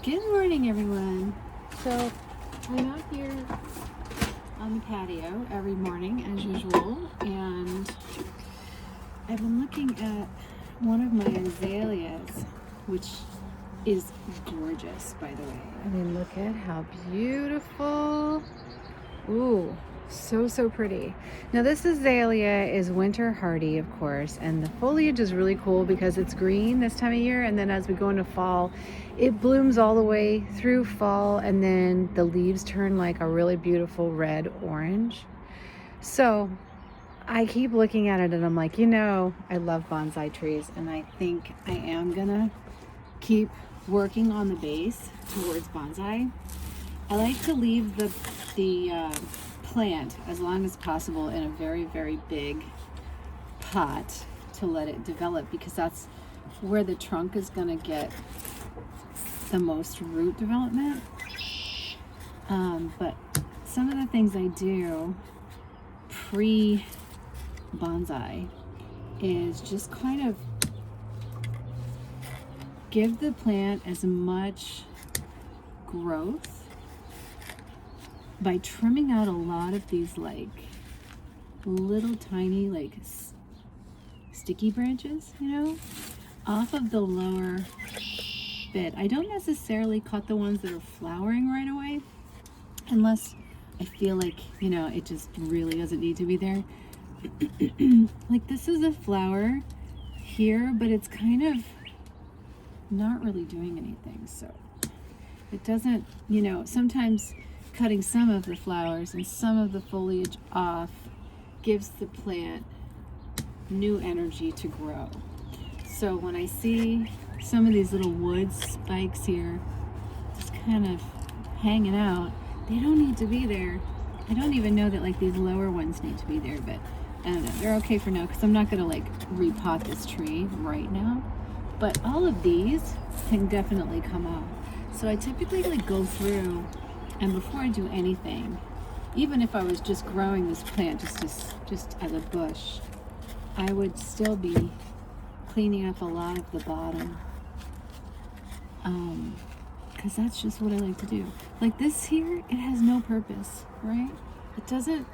Good morning, everyone. So I'm out here on the patio every morning as usual, and I've been looking at one of my azaleas, which is gorgeous, by the way. I mean, look at how beautiful. Ooh, so pretty. Now this azalea is winter hardy, of course, and the foliage is really cool because it's green this time of year, and then as we go into fall, it blooms all the way through fall, and then the leaves turn like a really beautiful red orange. So I keep looking at it and I'm like, I love bonsai trees, and I think I am gonna keep working on the base towards bonsai. I like to leave the plant as long as possible in a very big pot to let it develop, because that's where the trunk is going to get the most root development. But some of the things I do pre-bonsai is just kind of give the plant as much growth by trimming out a lot of these like little tiny like sticky branches, off of the lower bit. I don't necessarily cut the ones that are flowering right away unless I feel like, it just really doesn't need to be there. Like this is a flower here, but it's kind of not really doing anything. So it doesn't, sometimes cutting some of the flowers and some of the foliage off gives the plant new energy to grow. So when I see some of these little wood spikes here just kind of hanging out, they don't need to be there. I don't even know that like these lower ones need to be there, but I don't know, they're okay for now because I'm not going to like repot this tree right now. But all of these can definitely come off. So I typically like go through, and before I do anything, even if I was just growing this plant just as a bush, I would still be cleaning up a lot of the bottom, because that's just what I like to do. Like this here, it has no purpose, right? It doesn't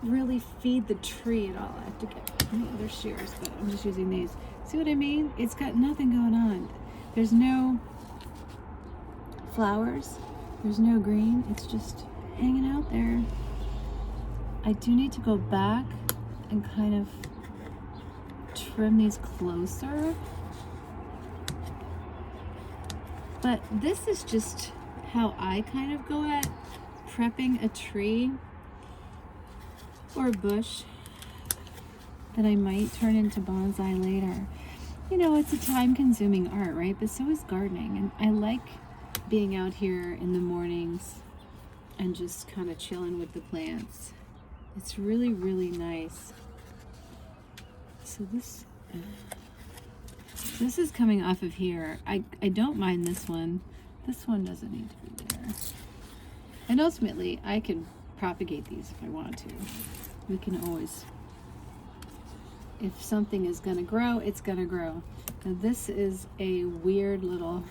really feed the tree at all. I have to get any other shears, but I'm just using these. See what I mean? It's got nothing going on. There's no flowers. There's no green. It's just hanging out there. I do need to go back and kind of trim these closer. But this is just how I kind of go at prepping a tree or a bush that I might turn into bonsai later. It's a time-consuming art, right? But so is gardening, and I like being out here in the mornings and just kind of chilling with the plants. It's really nice. So this is coming off of here. I don't mind this one. This one doesn't need to be there. And ultimately, I can propagate these if I want to. We can always, if something is gonna grow, it's gonna grow. Now this is a weird little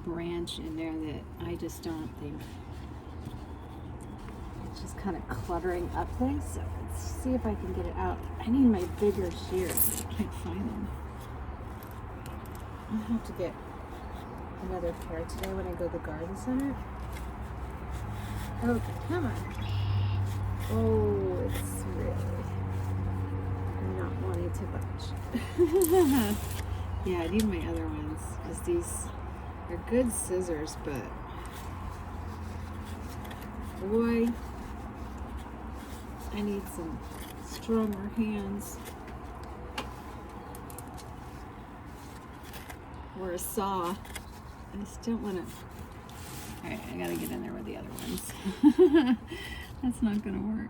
branch in there that I just don't think, it's just kind of cluttering up things. So let's see if I can get it out. I need my bigger shears. I can't find them. I'll have to get another pair today when I go to the garden center. Okay, come on. Oh, it's really not wanting to budge. Yeah, I need my other ones because these are good scissors, but boy, I need some stronger hands. Or a saw. I just don't want to. Alright, I gotta get in there with the other ones. That's not gonna work.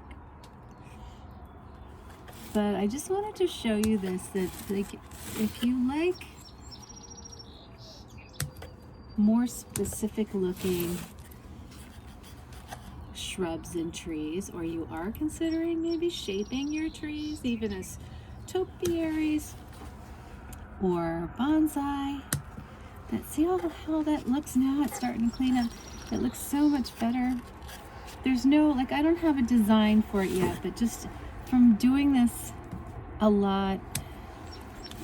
But I just wanted to show you this, that like if you like more specific looking shrubs and trees, or you are considering maybe shaping your trees even as topiaries or bonsai, See how that looks now? It's starting to clean up. It looks so much better. There's no, like, I don't have a design for it yet, but just from doing this a lot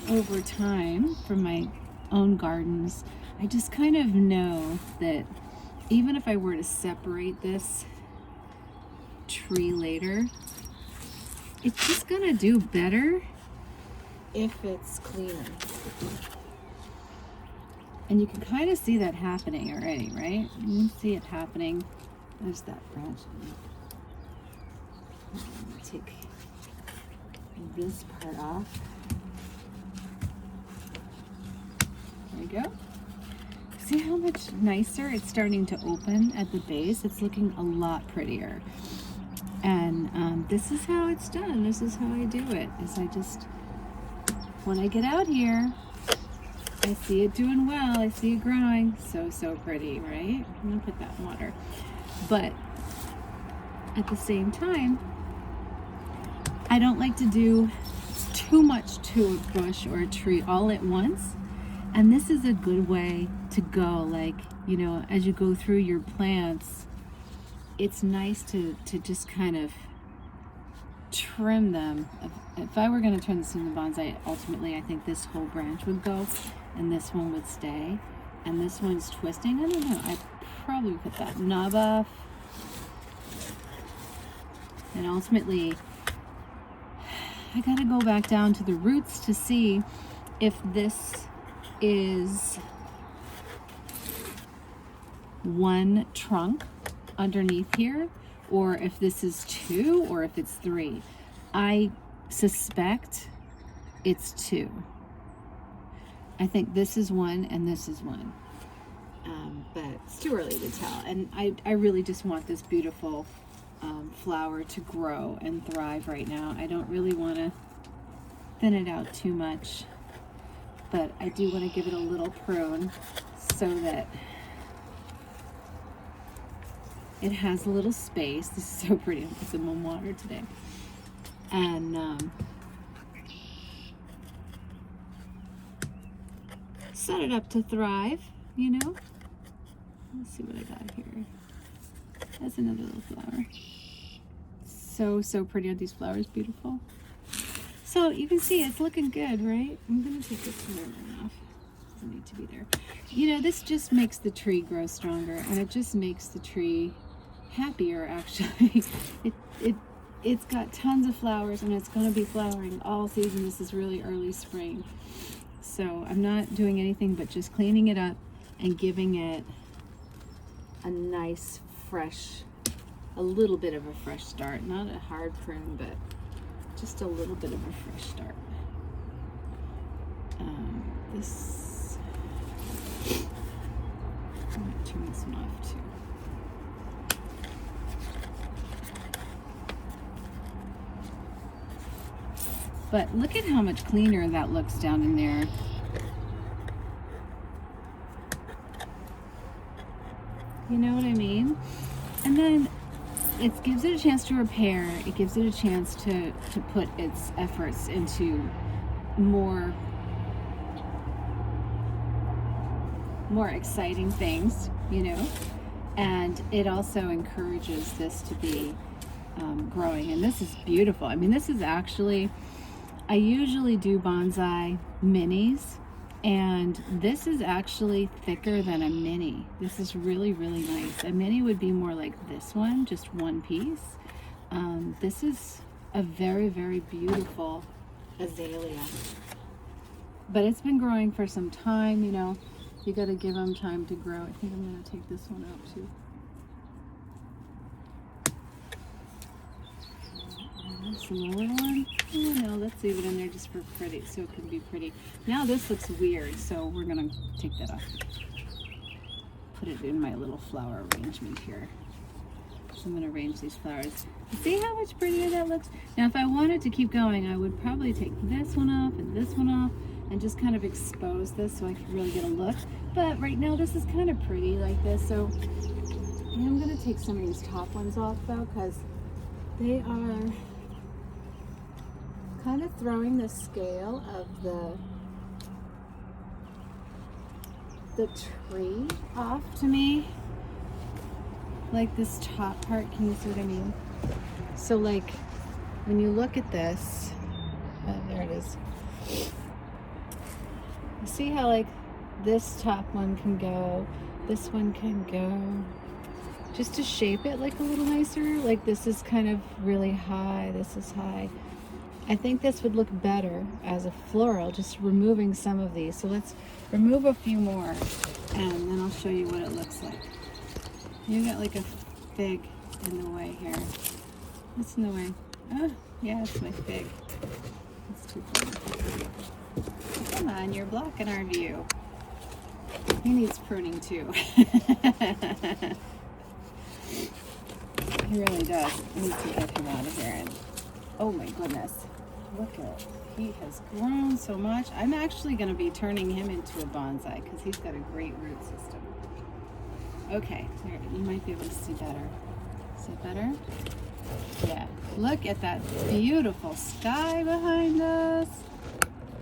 over time from my own gardens, I just kind of know that even if I were to separate this tree later, it's just gonna do better if it's cleaner. And you can kind of see that happening already, right? You can see it happening. There's that branch. Take this part off. There we go. See how much nicer it's starting to open at the base? It's looking a lot prettier. And this is how it's done. This is how I do it. Is I just, when I get out here, I see it doing well. I see it growing. So pretty, right? I'm gonna put that in water. But at the same time, I don't like to do too much to a bush or a tree all at once. And this is a good way to go. Like, you know, as you go through your plants, it's nice to just kind of trim them. If I were going to turn this into bonsai, ultimately I think this whole branch would go and this one would stay. And this one's twisting. I don't know. I probably put that knob off. And ultimately, I got to go back down to the roots to see if this is one trunk underneath here, or if this is two, or if it's three. I suspect it's two. I think this is one and this is one. But it's too early to tell. And I really just want this beautiful flower to grow and thrive right now. I don't really want to thin it out too much, but I do want to give it a little prune so that it has a little space. This is so pretty. I'll put some in water today. And set it up to thrive, you know. Let's see what I got here. That's another little flower. So pretty. Are these flowers beautiful? So you can see it's looking good, right? I'm gonna take this one off. Doesn't need to be there. You know, this just makes the tree grow stronger, and it just makes the tree happier. Actually, it's got tons of flowers, and it's gonna be flowering all season. This is really early spring, so I'm not doing anything but just cleaning it up and giving it a nice fresh, a little bit of a fresh start. Not a hard prune, but just a little bit of a fresh start. This, I'm going to turn this one off too. But look at how much cleaner that looks down in there. You know what I mean? And then it gives it a chance to repair. It gives it a chance to put its efforts into more exciting things, you know? And it also encourages this to be growing. And this is beautiful. I mean, this is actually, I usually do bonsai minis, and this is actually thicker than a mini. This is really, really nice. A mini would be more like this one, just one piece. This is a very, very beautiful azalea. But it's been growing for some time, you know. You gotta give them time to grow. I think I'm gonna take this one out too. This lower one. Oh no, let's leave it in there just for pretty, so it can be pretty. Now this looks weird, so we're gonna take that off. Put it in my little flower arrangement here. So I'm gonna arrange these flowers. See how much prettier that looks? Now if I wanted to keep going, I would probably take this one off and this one off and just kind of expose this so I can really get a look. But right now this is kind of pretty like this, so I'm gonna take some of these top ones off though, because they are kind of throwing the scale of the the tree off to me. Like this top part, can you see what I mean? So like when you look at this, there it is. You see how like this top one can go, this one can go, just to shape it like a little nicer. Like this is kind of really high, this is high. I think this would look better as a floral, just removing some of these. So let's remove a few more and then I'll show you what it looks like. You got like a fig in the way here. What's in the way? Oh, yeah, it's my fig. It's too funny. Come on, you're blocking our view. He needs pruning too. He really does. I need to get him out of here. And oh my goodness, look at, he has grown so much. I'm actually going to be turning him into a bonsai because he's got a great root system. Okay, there, you might be able to see better. See better? Yeah, look at that beautiful sky behind us.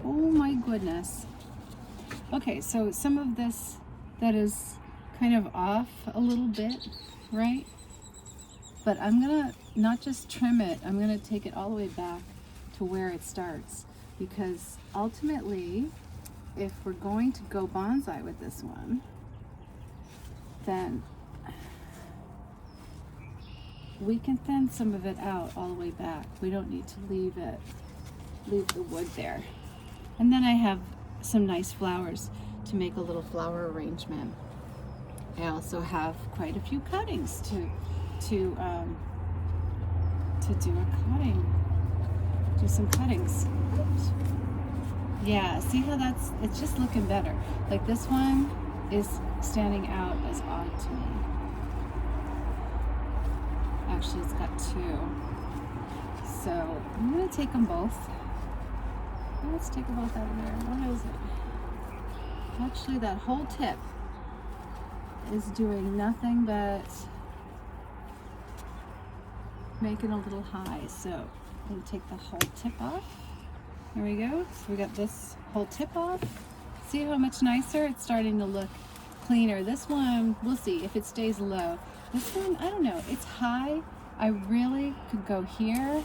Oh my goodness. Okay, so some of this that is kind of off a little bit, right? But I'm gonna not just trim it, I'm gonna take it all the way back to where it starts, because ultimately, if we're going to go bonsai with this one, then we can thin some of it out all the way back. We don't need to leave the wood there. And then I have some nice flowers to make a little flower arrangement. I also have quite a few cuttings to do some cuttings. Oops. Yeah, see how it's just looking better. Like this one is standing out as odd to me. Actually, it's got two. So I'm gonna take them both. Let's take them both out of there. What is it? Actually, that whole tip is doing nothing but making a little high. So I'm going to take the whole tip off. There we go. So we got this whole tip off. See how much nicer? It's starting to look cleaner. This one, we'll see if it stays low. This one, I don't know. It's high. I really could go here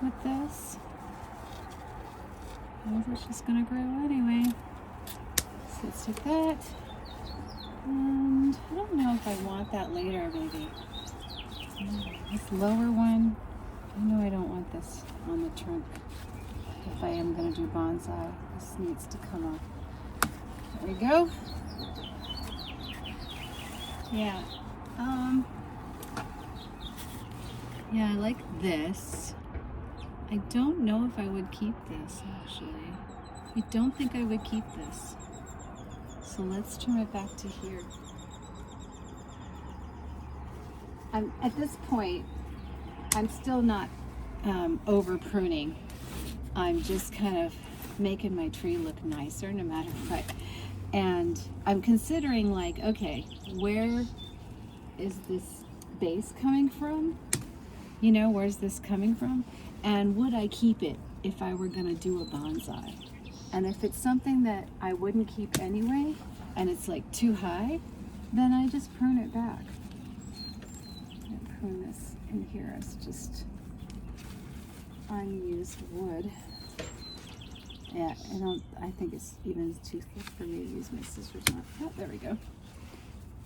with this. It's just going to grow anyway. So let's take that. And I don't know if I want that later, maybe. This lower one, I know I don't want this on the trunk. If I am going to do bonsai, this needs to come off. There we go. Yeah. Yeah, I like this. I don't know if I would keep this, actually. I don't think I would keep this. So let's trim it back to here. At this point, I'm still not over pruning. I'm just kind of making my tree look nicer no matter what. And I'm considering like, okay, where is this base coming from? You know, where's this coming from? And would I keep it if I were gonna do a bonsai? And if it's something that I wouldn't keep anyway, and it's like too high, then I just prune it back. I prune this in here as just unused wood. Yeah, I think it's even too thick for me to use my scissors on. Oh, there we go.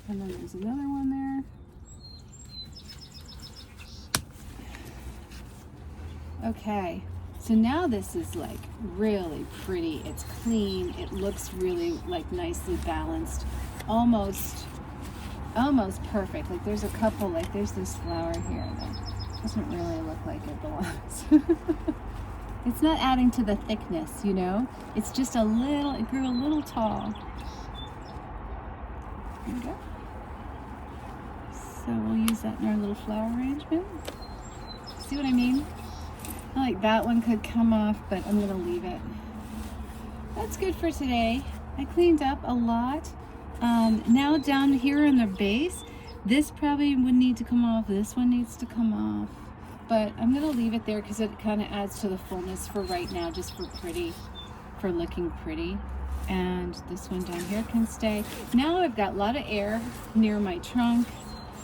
And then there's another one there. Okay, so now this is like really pretty. It's clean. It looks really like nicely balanced. Almost perfect. Like there's a couple, like there's this flower here that doesn't really look like it belongs. It's not adding to the thickness, you know? It's just it grew a little tall. There we go. So we'll use that in our little flower arrangement. See what I mean? I like that one could come off, but I'm gonna leave it. That's good for today. I cleaned up a lot. Now down here in the base, this probably would need to come off. This one needs to come off. But I'm gonna leave it there because it kind of adds to the fullness for right now, just for looking pretty. And this one down here can stay. Now I've got a lot of air near my trunk,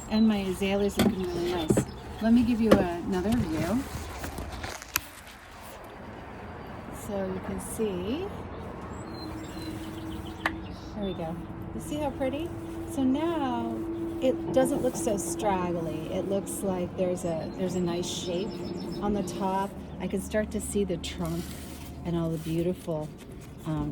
and my azaleas are looking really nice. Let me give you another view. So you can see, there we go. You see how pretty? So now it doesn't look so straggly. It looks like there's a nice shape on the top. I can start to see the trunk and all the beautiful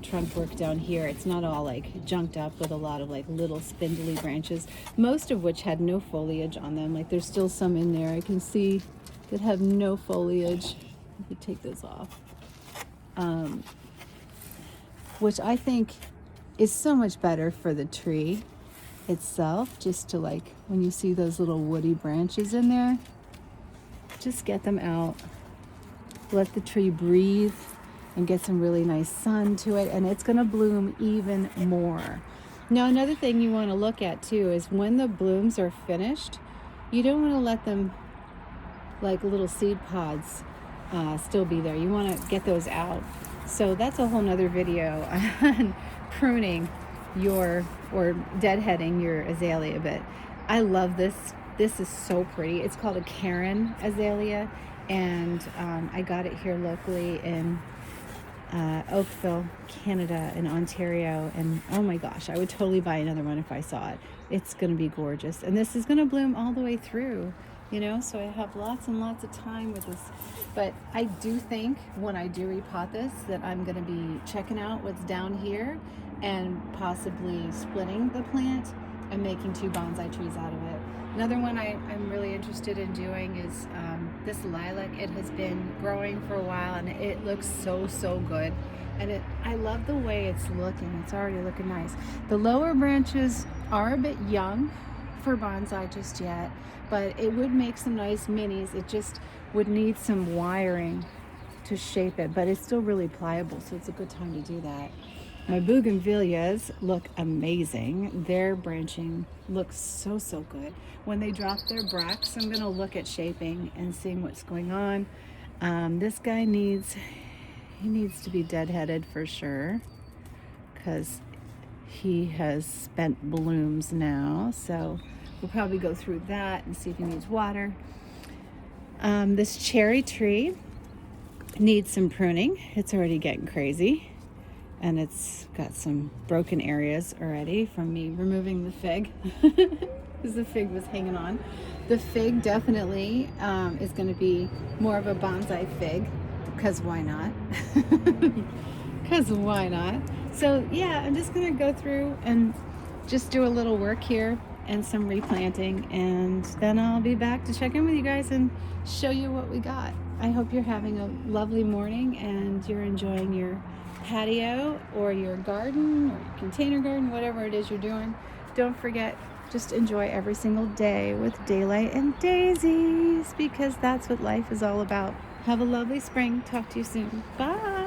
trunk work down here. It's not all like junked up with a lot of like little spindly branches, most of which had no foliage on them. Like there's still some in there I can see that have no foliage. I could take those off, which I think is so much better for the tree itself. Just to like, when you see those little woody branches in there, just get them out, let the tree breathe and get some really nice sun to it, and it's going to bloom even more. Now another thing you want to look at too is when the blooms are finished, you don't want to let them, like little seed pods, still be there. You want to get those out. So that's a whole nother video on pruning or deadheading your azalea. But I love this. This is so pretty. It's called a Karen azalea, and I got it here locally in Oakville, Canada, in Ontario, and oh my gosh, I would totally buy another one if I saw it. It's going to be gorgeous, and this is going to bloom all the way through, you know, so I have lots and lots of time with this. But I do think when I do repot this that I'm going to be checking out what's down here and possibly splitting the plant and making 2 bonsai trees out of it. Another one I'm really interested in doing is this lilac. It has been growing for a while and it looks so good. And I love the way it's looking. It's already looking nice. The lower branches are a bit young for bonsai just yet, but it would make some nice minis. It just would need some wiring to shape it, but it's still really pliable, so it's a good time to do that. My bougainvilleas look amazing. Their branching looks so good. When they drop their bracts, I'm going to look at shaping and seeing what's going on. This guy needs to be deadheaded for sure, because he has spent blooms now. So we'll probably go through that and see if he needs water. This cherry tree needs some pruning. It's already getting crazy, and it's got some broken areas already from me removing the fig, because the fig was hanging on. The fig definitely is going to be more of a bonsai fig, because why not? Because why not? So yeah, I'm just going to go through and just do a little work here and some replanting, and then I'll be back to check in with you guys and show you what we got. I hope you're having a lovely morning and you're enjoying your patio or your garden or your container garden, whatever it is you're doing. Don't forget, just enjoy every single day with daylight and daisies, because that's what life is all about. Have a lovely spring. Talk to you soon. Bye.